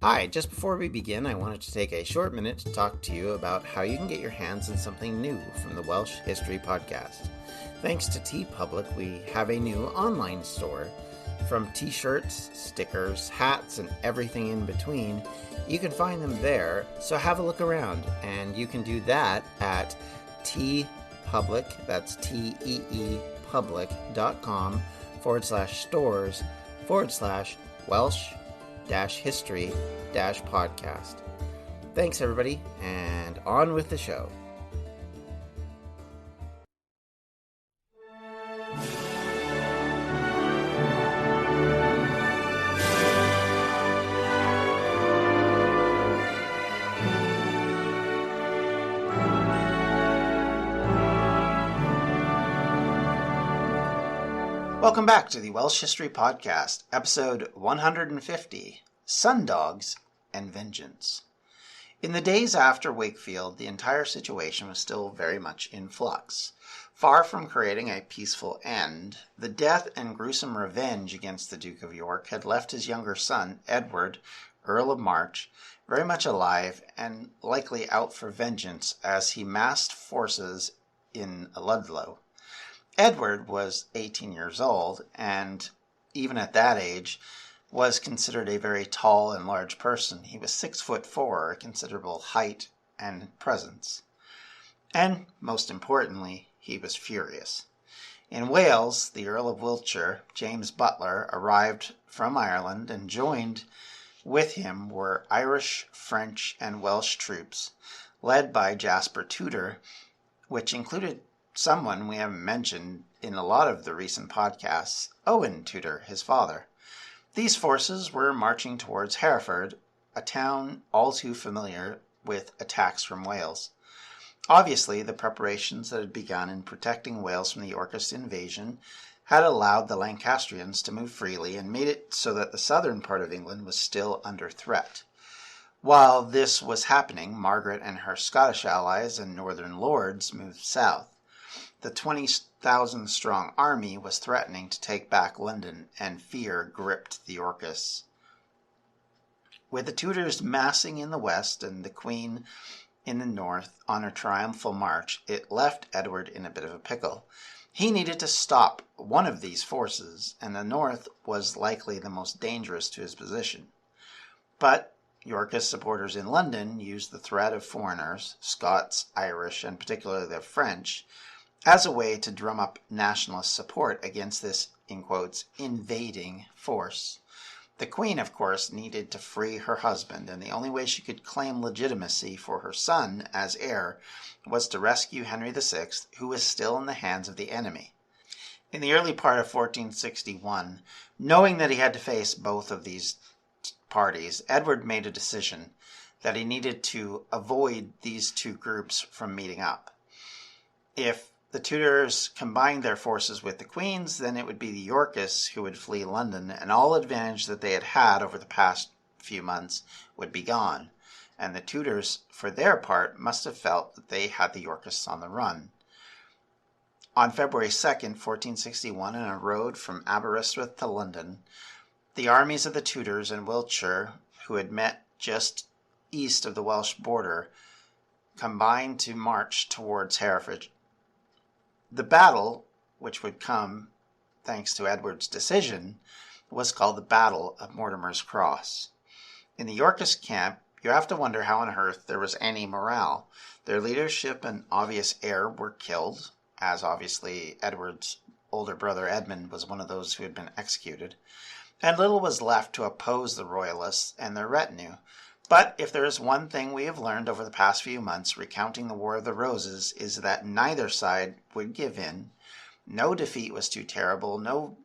Hi, just before we begin, I wanted to take a short minute to talk to you about how you can get your hands on something new from the Welsh History Podcast. Thanks to TeePublic, we have a new online store. From t-shirts, stickers, hats, and everything in between, you can find them there, so have a look around, and you can do that at TeePublic, that's T-E-E public.com/stores/Welsh-history-podcast. Thanks, everybody, and on with the show. Welcome back to the Welsh History Podcast, episode 150, Sundogs and Vengeance. In the days after Wakefield, the entire situation was still very much in flux. Far from creating a peaceful end, the death and gruesome revenge against the Duke of York had left his younger son, Edward, Earl of March, very much alive and likely out for vengeance as he massed forces in Ludlow. Edward was 18 years old, and even at that age, was considered a very tall and large person. He was 6'4", a considerable height and presence. And, most importantly, he was furious. In Wales, the Earl of Wiltshire, James Butler, arrived from Ireland, and joined with him were Irish, French, and Welsh troops, led by Jasper Tudor, which included someone we haven't mentioned in a lot of the recent podcasts, Owen Tudor, his father. These forces were marching towards Hereford, a town all too familiar with attacks from Wales. Obviously, the preparations that had begun in protecting Wales from the Yorkist invasion had allowed the Lancastrians to move freely and made it so that the southern part of England was still under threat. While this was happening, Margaret and her Scottish allies and northern lords moved south. The 20,000-strong army was threatening to take back London, and fear gripped the Yorkists. With the Tudors massing in the west and the Queen in the north on her triumphal march, it left Edward in a bit of a pickle. He needed to stop one of these forces, and the north was likely the most dangerous to his position. But Yorkist supporters in London used the threat of foreigners, Scots, Irish, and particularly the French, as a way to drum up nationalist support against this, in quotes, invading force. The Queen, of course, needed to free her husband, and the only way she could claim legitimacy for her son as heir was to rescue Henry VI, who was still in the hands of the enemy. In the early part of 1461, knowing that he had to face both of these parties, Edward made a decision that he needed to avoid these two groups from meeting up. If the Tudors combined their forces with the Queen's, then it would be the Yorkists who would flee London, and all advantage that they had had over the past few months would be gone. And the Tudors, for their part, must have felt that they had the Yorkists on the run. On February 2nd, 1461, on a road from Aberystwyth to London, the armies of the Tudors and Wiltshire, who had met just east of the Welsh border, combined to march towards Hereford. The battle, which would come thanks to Edward's decision, was called the Battle of Mortimer's Cross. In the Yorkist camp, you have to wonder how on earth there was any morale. Their leadership and obvious heir were killed, as obviously Edward's older brother Edmund was one of those who had been executed, and little was left to oppose the royalists and their retinue. But if there is one thing we have learned over the past few months recounting the War of the Roses, is that neither side would give in. No defeat was too terrible. No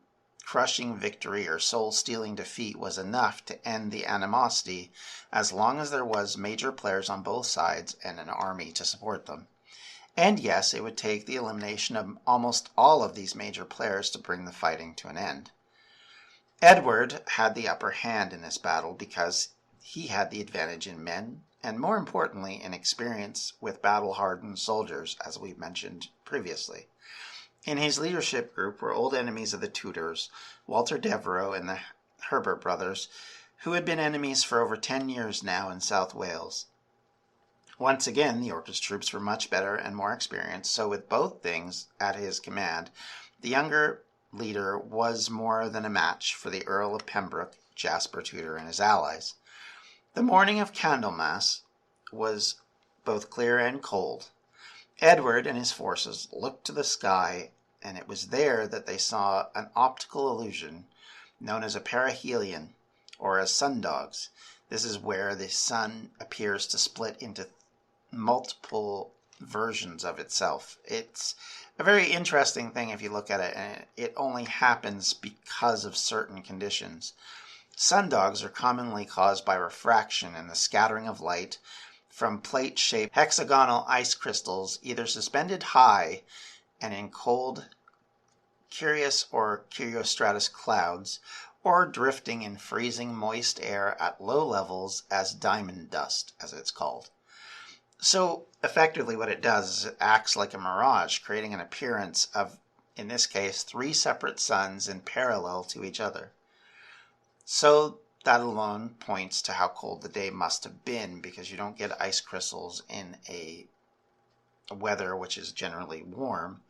crushing victory or soul-stealing defeat was enough to end the animosity, as long as there was major players on both sides and an army to support them. And yes, it would take the elimination of almost all of these major players to bring the fighting to an end. Edward had the upper hand in this battle because he had the advantage in men, and more importantly, in experience with battle-hardened soldiers, as we mentioned previously. In his leadership group were old enemies of the Tudors, Walter Devereux and the Herbert brothers, who had been enemies for over 10 years now in South Wales. Once again, the Yorkist troops were much better and more experienced, so with both things at his command, the younger leader was more than a match for the Earl of Pembroke, Jasper Tudor, and his allies. The morning of Candlemas was both clear and cold. Edward and his forces looked to the sky, and it was there that they saw an optical illusion known as a perihelion, or as sundogs. This is where the sun appears to split into multiple versions of itself. It's a very interesting thing if you look at it, and it only happens because of certain conditions. Sundogs are commonly caused by refraction and the scattering of light from plate-shaped hexagonal ice crystals, either suspended high and in cold cirrus or cirrostratus clouds, or drifting in freezing moist air at low levels as diamond dust, as it's called. So effectively what it does is it acts like a mirage, creating an appearance of, in this case, 3 separate suns in parallel to each other. So that alone points to how cold the day must have been, because you don't get ice crystals in a weather which is generally warm.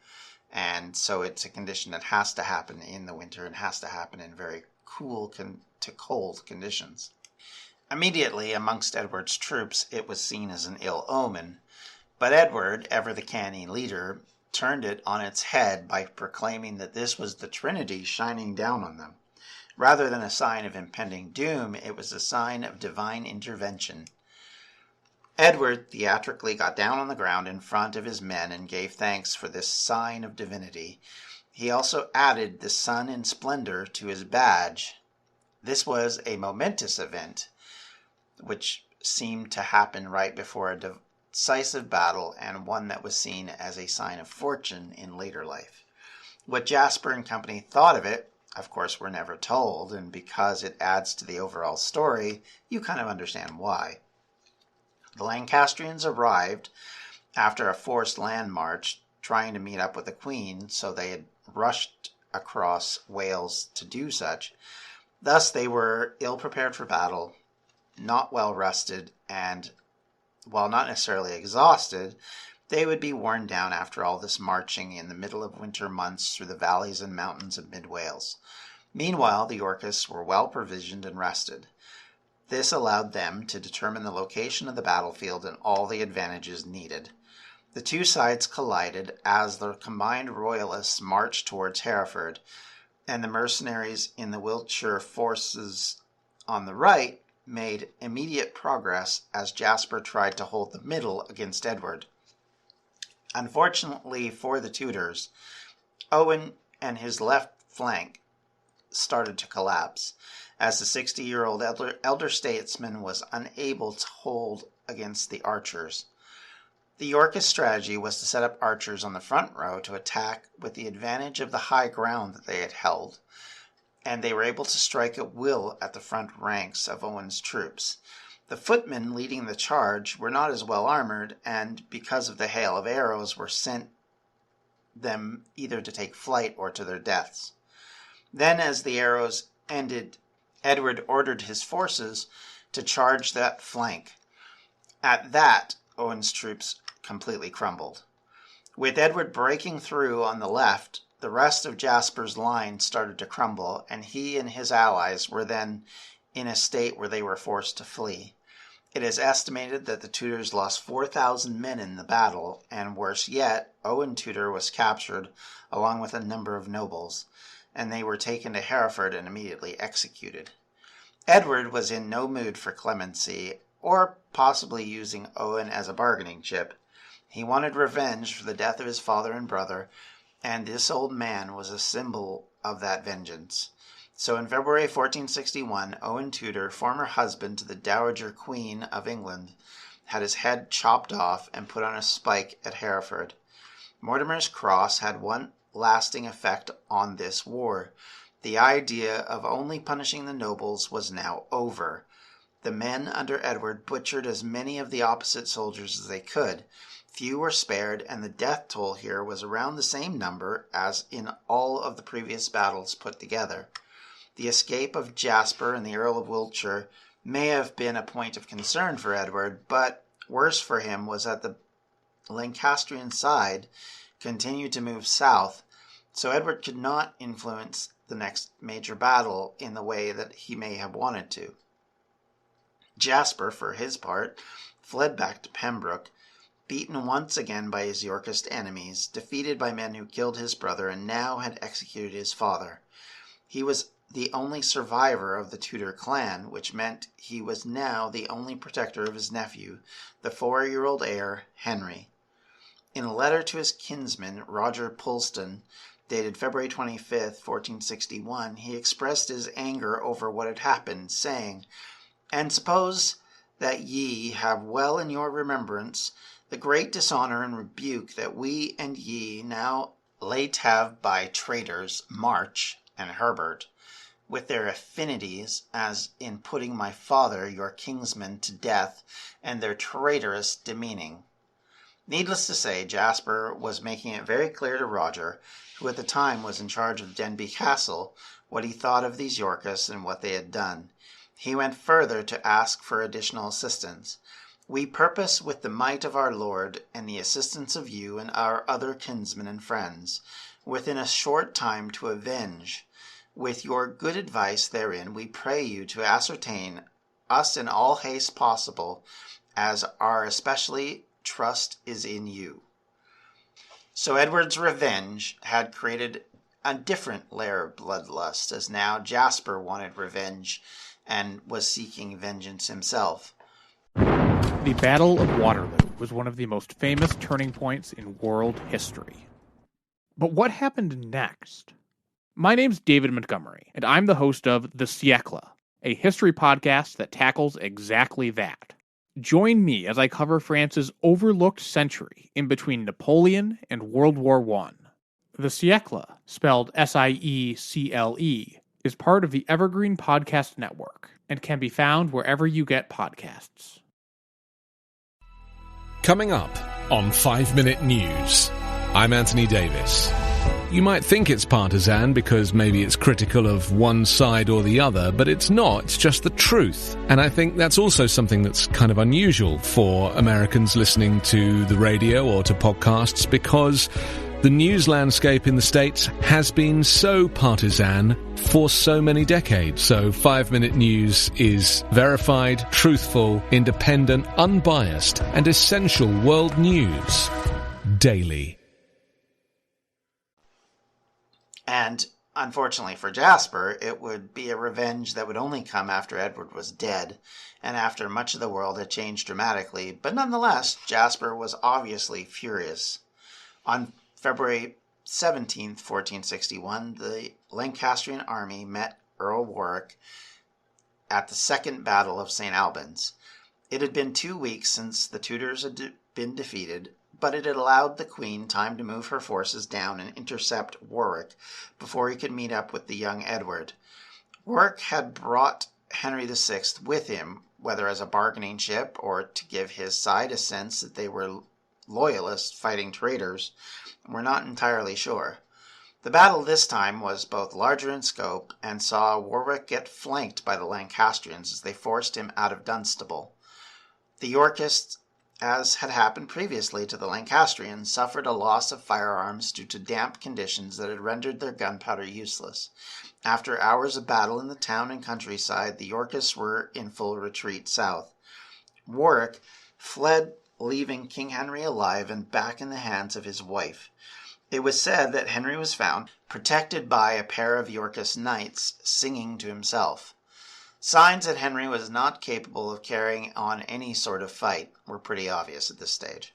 And so it's a condition that has to happen in the winter and has to happen in very cool to cold conditions. Immediately amongst Edward's troops, it was seen as an ill omen. But Edward, ever the canny leader, turned it on its head by proclaiming that this was the Trinity shining down on them. Rather than a sign of impending doom, it was a sign of divine intervention. Edward theatrically got down on the ground in front of his men and gave thanks for this sign of divinity. He also added the sun in splendor to his badge. This was a momentous event, which seemed to happen right before a decisive battle, and one that was seen as a sign of fortune in later life. What Jasper and company thought of it, of course, we're never told, and because it adds to the overall story, you kind of understand why. The Lancastrians arrived after a forced land march, trying to meet up with the Queen, so they had rushed across Wales to do such. Thus they were ill-prepared for battle, not well rested, and, while not necessarily exhausted, they would be worn down after all this marching in the middle of winter months through the valleys and mountains of mid-Wales. Meanwhile, the Yorkists were well provisioned and rested. This allowed them to determine the location of the battlefield and all the advantages needed. The two sides collided as the combined royalists marched towards Hereford, and the mercenaries in the Wiltshire forces on the right made immediate progress as Jasper tried to hold the middle against Edward. Unfortunately for the Tudors, Owen and his left flank started to collapse, as the 60-year-old elder statesman was unable to hold against the archers. The Yorkist strategy was to set up archers on the front row to attack with the advantage of the high ground that they had held, and they were able to strike at will at the front ranks of Owen's troops. The footmen leading the charge were not as well armored, and because of the hail of arrows were sent them either to take flight or to their deaths. Then, as the arrows ended, Edward ordered his forces to charge that flank. At that, Owen's troops completely crumbled. With Edward breaking through on the left, the rest of Jasper's line started to crumble, and he and his allies were then in a state where they were forced to flee. It is estimated that the Tudors lost 4,000 men in the battle, and worse yet, Owen Tudor was captured along with a number of nobles, and they were taken to Hereford and immediately executed. Edward was in no mood for clemency, or possibly using Owen as a bargaining chip. He wanted revenge for the death of his father and brother, and this old man was a symbol of that vengeance. So in February 1461, Owen Tudor, former husband to the Dowager Queen of England, had his head chopped off and put on a spike at Hereford. Mortimer's cross had one lasting effect on this war. The idea of only punishing the nobles was now over. The men under Edward butchered as many of the opposite soldiers as they could. Few were spared, and the death toll here was around the same number as in all of the previous battles put together. The escape of Jasper and the Earl of Wiltshire may have been a point of concern for Edward, but worse for him was that the Lancastrian side continued to move south, so Edward could not influence the next major battle in the way that he may have wanted to. Jasper, for his part, fled back to Pembroke, beaten once again by his Yorkist enemies, defeated by men who killed his brother and now had executed his father. He was the only survivor of the Tudor clan, which meant he was now the only protector of his nephew, the 4-year-old heir, Henry. In a letter to his kinsman, Roger Pulston, dated February 25th, 1461, he expressed his anger over what had happened, saying, "And suppose that ye have well in your remembrance the great dishonour and rebuke that we and ye now late have by traitors March and Herbert, with their affinities, as in putting my father, your kinsman, to death, and their traitorous demeaning." Needless to say, Jasper was making it very clear to Roger, who at the time was in charge of Denbigh Castle, what he thought of these Yorkists and what they had done. He went further to ask for additional assistance. "We purpose with the might of our Lord, and the assistance of you and our other kinsmen and friends, within a short time to avenge. With your good advice therein, we pray you to ascertain us in all haste possible, as our especially trust is in you." So Edward's revenge had created a different layer of bloodlust, as now Jasper wanted revenge and was seeking vengeance himself. The Battle of Waterloo was one of the most famous turning points in world history. But what happened next? My name's David Montgomery, and I'm the host of The Siècle, a history podcast that tackles exactly that. Join me as I cover France's overlooked century in between Napoleon and World War I. The Siècle, spelled S-I-E-C-L-E, is part of the Evergreen Podcast Network and can be found wherever you get podcasts. Coming up on 5 Minute News, I'm Anthony Davis. You might think it's partisan because maybe it's critical of one side or the other, but it's not. It's just the truth. And I think that's also something that's kind of unusual for Americans listening to the radio or to podcasts, because the news landscape in the States has been so partisan for so many decades. So 5 Minute News is verified, truthful, independent, unbiased, and essential world news daily. And unfortunately for Jasper, it would be a revenge that would only come after Edward was dead, and after much of the world had changed dramatically. But nonetheless, Jasper was obviously furious. On February 17th, 1461, the Lancastrian army met Earl Warwick at the Second Battle of St. Albans. It had been 2 weeks since the Tudors had been defeated, but it had allowed the Queen time to move her forces down and intercept Warwick before he could meet up with the young Edward. Warwick had brought Henry VI with him, whether as a bargaining chip or to give his side a sense that they were loyalists fighting traitors. We're not entirely sure. The battle this time was both larger in scope and saw Warwick get flanked by the Lancastrians as they forced him out of Dunstable. The Yorkists, as had happened previously to the Lancastrians, suffered a loss of firearms due to damp conditions that had rendered their gunpowder useless. After hours of battle in the town and countryside, the Yorkists were in full retreat south. Warwick fled, leaving King Henry alive and back in the hands of his wife. It was said that Henry was found, protected by a pair of Yorkist knights, singing to himself. Signs that Henry was not capable of carrying on any sort of fight were pretty obvious at this stage.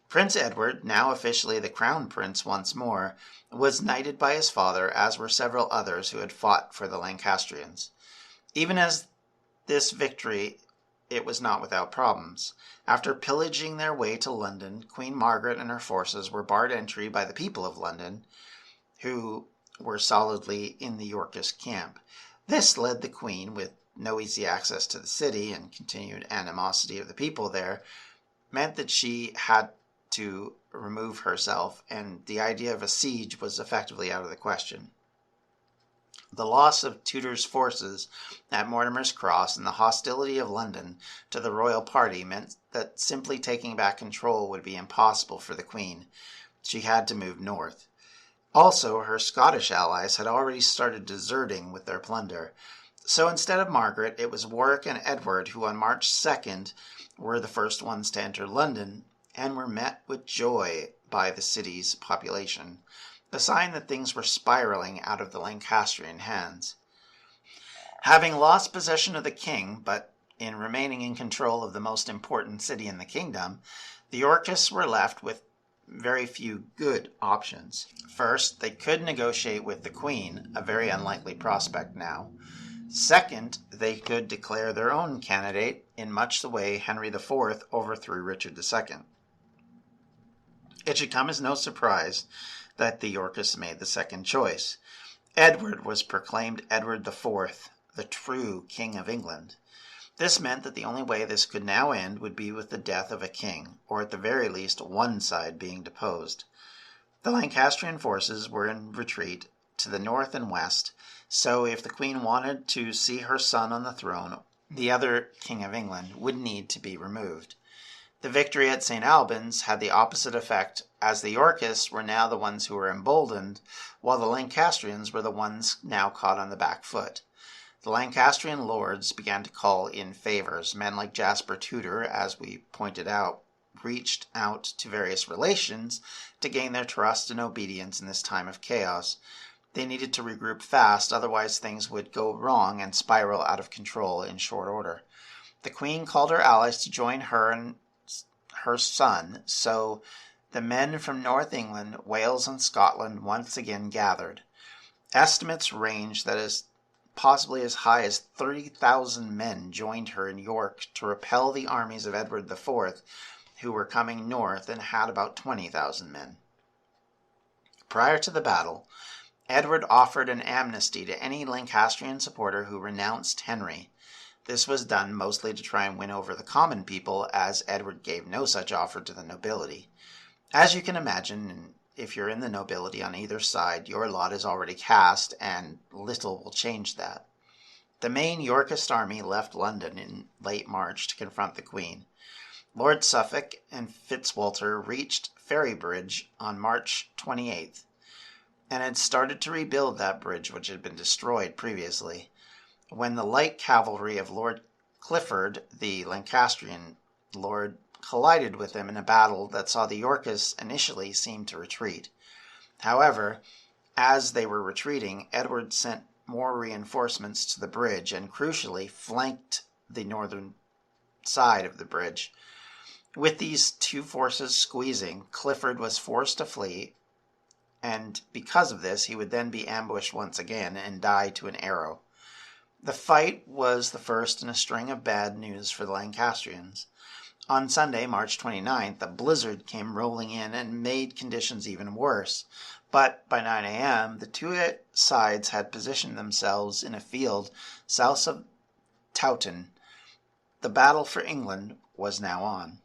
Prince Edward, now officially the Crown Prince once more, was knighted by his father, as were several others who had fought for the Lancastrians. Even as this victory, it was not without problems. After pillaging their way to London, Queen Margaret and her forces were barred entry by the people of London, who were solidly in the Yorkist camp. This led the Queen, with no easy access to the city and continued animosity of the people there, meant that she had to remove herself, and the idea of a siege was effectively out of the question. The loss of Tudors' forces at Mortimer's Cross and the hostility of London to the royal party meant that simply taking back control would be impossible for the Queen. She had to move north. Also, her Scottish allies had already started deserting with their plunder. So instead of Margaret, it was Warwick and Edward who on March 2nd were the first ones to enter London and were met with joy by the city's population, a sign that things were spiraling out of the Lancastrian hands. Having lost possession of the king, but in remaining in control of the most important city in the kingdom, the Yorkists were left with very few good options. First, they could negotiate with the Queen, a very unlikely prospect now. Second, they could declare their own candidate in much the way Henry IV overthrew Richard II. It should come as no surprise that the Yorkists made the second choice. Edward was proclaimed Edward IV, the true King of England. This meant that the only way this could now end would be with the death of a king, or at the very least one side being deposed. The Lancastrian forces were in retreat to the north and west, so if the Queen wanted to see her son on the throne, the other King of England would need to be removed. The victory at St. Albans had the opposite effect, as the Yorkists were now the ones who were emboldened, while the Lancastrians were the ones now caught on the back foot. The Lancastrian lords began to call in favors. Men like Jasper Tudor, as we pointed out, reached out to various relations to gain their trust and obedience in this time of chaos. They needed to regroup fast, otherwise things would go wrong and spiral out of control in short order. The Queen called her allies to join her and her son, so the men from North England, Wales, and Scotland once again gathered. Estimates range that is possibly as high as 30,000 men joined her in York to repel the armies of Edward IV, who were coming north and had about 20,000 men. Prior to the battle, Edward offered an amnesty to any Lancastrian supporter who renounced Henry. This was done mostly to try and win over the common people, as Edward gave no such offer to the nobility. As you can imagine, if you're in the nobility on either side, your lot is already cast, and little will change that. The main Yorkist army left London in late March to confront the Queen. Lord Suffolk and Fitzwalter reached Ferrybridge on March 28th, and had started to rebuild that bridge which had been destroyed previously, when the light cavalry of Lord Clifford, the Lancastrian lord, collided with them in a battle that saw the Yorkists initially seem to retreat. However, as they were retreating, Edward sent more reinforcements to the bridge and, crucially, flanked the northern side of the bridge. With these two forces squeezing, Clifford was forced to flee, and because of this, he would then be ambushed once again and die to an arrow. The fight was the first in a string of bad news for the Lancastrians. On Sunday, March 29th, a blizzard came rolling in and made conditions even worse. But by 9 a.m., the two sides had positioned themselves in a field south of Towton. The battle for England was now on.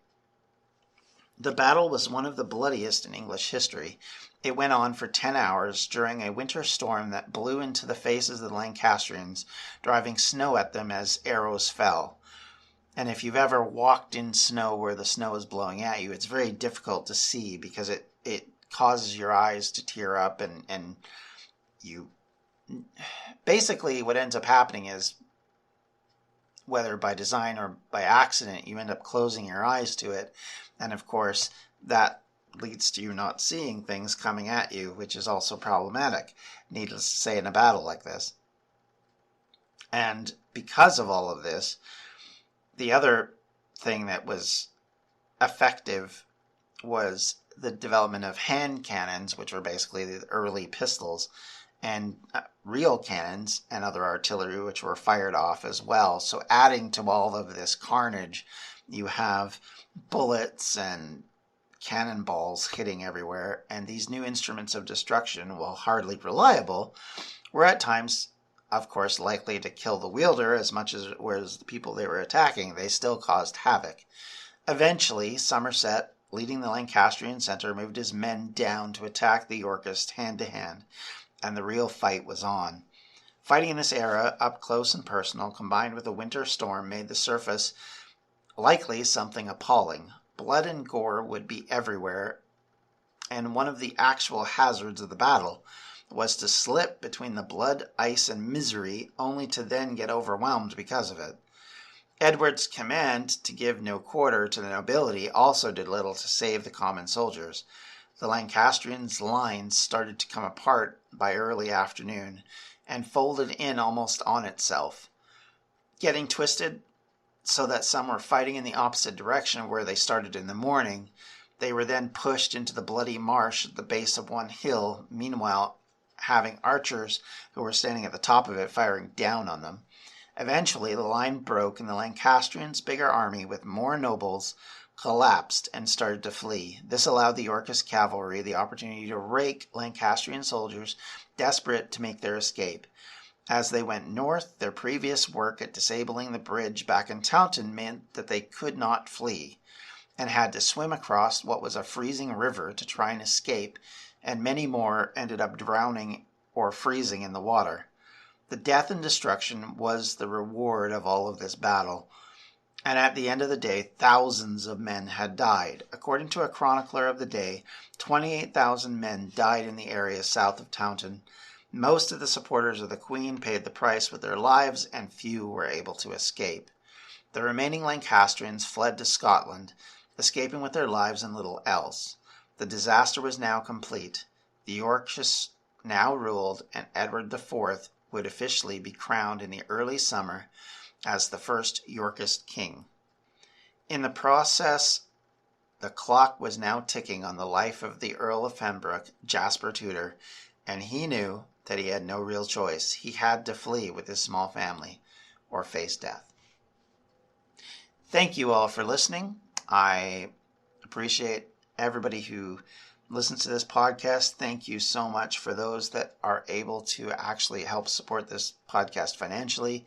The battle was one of the bloodiest in English history. It went on for 10 hours during a winter storm that blew into the faces of the Lancastrians, driving snow at them as arrows fell. And if you've ever walked in snow where the snow is blowing at you, it's very difficult to see because it causes your eyes to tear up, and you basically what ends up happening is, whether by design or by accident, you end up closing your eyes to it. And of course, that leads to you not seeing things coming at you, which is also problematic, needless to say, in a battle like this. And because of all of this, the other thing that was effective was the development of hand cannons, which were basically the early pistols, and real cannons and other artillery, which were fired off as well. So adding to all of this carnage, you have bullets and cannonballs hitting everywhere, and these new instruments of destruction, while hardly reliable, were at times, of course, likely to kill the wielder as much as it was the people they were attacking. They still caused havoc. Eventually, Somerset, leading the Lancastrian centre, moved his men down to attack the Yorkists hand to hand, and the real fight was on. Fighting in this era, up close and personal, combined with a winter storm, made the surface likely something appalling. Blood and gore would be everywhere, and one of the actual hazards of the battle was to slip between the blood, ice, and misery, only to then get overwhelmed because of it. Edward's command to give no quarter to the nobility also did little to save the common soldiers. The Lancastrians' lines started to come apart by early afternoon and folded in almost on itself, getting twisted so that some were fighting in the opposite direction of where they started in the morning. They were then pushed into the bloody marsh at the base of one hill, meanwhile having archers who were standing at the top of it firing down on them. Eventually, the line broke and the Lancastrians' bigger army with more nobles collapsed and started to flee. This allowed the Yorkist cavalry the opportunity to rake Lancastrian soldiers desperate to make their escape. As they went north, their previous work at disabling the bridge back in Taunton meant that they could not flee and had to swim across what was a freezing river to try and escape, and many more ended up drowning or freezing in the water. The death and destruction was the reward of all of this battle, and at the end of the day, thousands of men had died. According to a chronicler of the day, 28,000 men died in the area south of Taunton. Most of the supporters of the Queen paid the price with their lives, and few were able to escape. The remaining Lancastrians fled to Scotland, escaping with their lives and little else. The disaster was now complete. The Yorkists now ruled, and Edward IV would officially be crowned in the early summer as the first Yorkist king. In the process, the clock was now ticking on the life of the Earl of Pembroke, Jasper Tudor, and he knew that he had no real choice. He had to flee with his small family or face death. Thank you all for listening. I appreciate everybody who listens to this podcast. Thank you so much for those that are able to actually help support this podcast financially.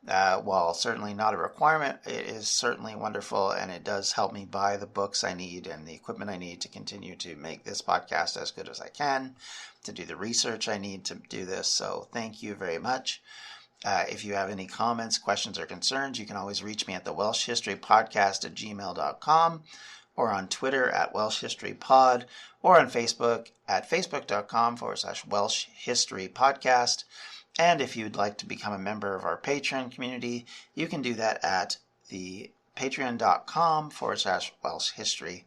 While certainly not a requirement, it is certainly wonderful, and it does help me buy the books I need and the equipment I need to continue to make this podcast as good as I can, to do the research I need to do this. So thank you very much. If you have any comments, questions, or concerns, you can always reach me at the Welsh History Podcast at gmail.com, or on Twitter at Welsh History Pod, or on Facebook at facebook.com/Welsh History Podcast. And if you'd like to become a member of our Patreon community, you can do that at the patreon.com/Welsh History.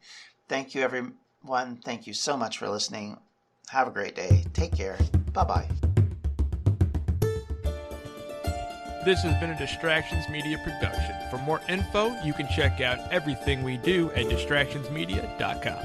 Thank you, everyone. Thank you so much for listening. Have a great day. Take care. Bye-bye. This has been a Distractions Media production. For more info, you can check out everything we do at distractionsmedia.com.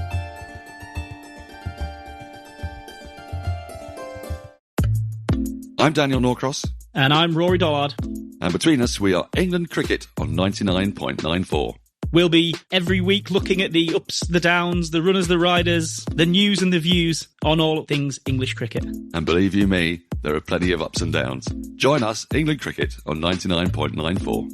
I'm Daniel Norcross. And I'm Rory Dollard. And between us, we are England Cricket on 99.94. We'll be every week looking at the ups, the downs, the runners, the riders, the news and the views on all things English cricket. And believe you me, there are plenty of ups and downs. Join us, England Cricket, on 99.94.